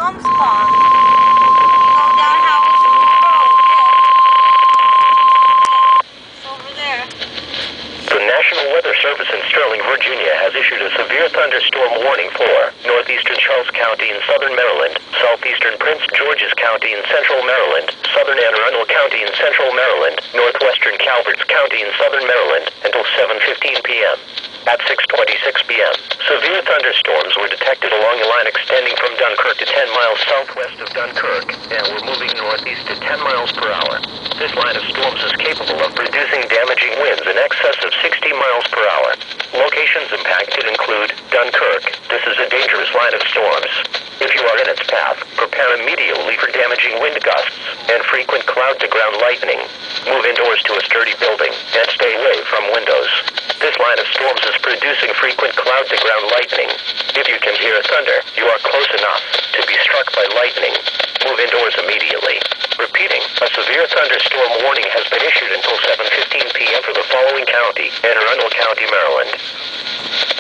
some spot. Go down Howard School Road, yeah. It's over there. The National Weather Service in Sterling, Virginia has issued a severe thunderstorm warning for northeastern Charles County in southern Maryland, southeastern Prince George's County in central Maryland, southern Arundel County in central Maryland, northwestern Calvert County in southern Maryland until 7:15 p.m. At 6:26 p.m., severe thunderstorms were detected along a line extending from Dunkirk to 10 miles southwest of Dunkirk and were moving northeast at 10 miles per hour. This line of storms is capable of producing damaging winds in excess of 60 miles per hour. Locations impacted include Dunkirk. This is a dangerous line of storms. If you are in its path, prepare immediately for damaging wind gusts and frequent cloud-to-ground lightning. Move indoors to a sturdy building and stay away from windows. This line of storms is producing frequent cloud-to-ground lightning. If you can hear thunder, you are close enough to be struck by lightning. Move indoors immediately. Repeating, a severe thunderstorm warning has been issued until 7:15 p.m. for the following county, Anne Arundel County, Maryland.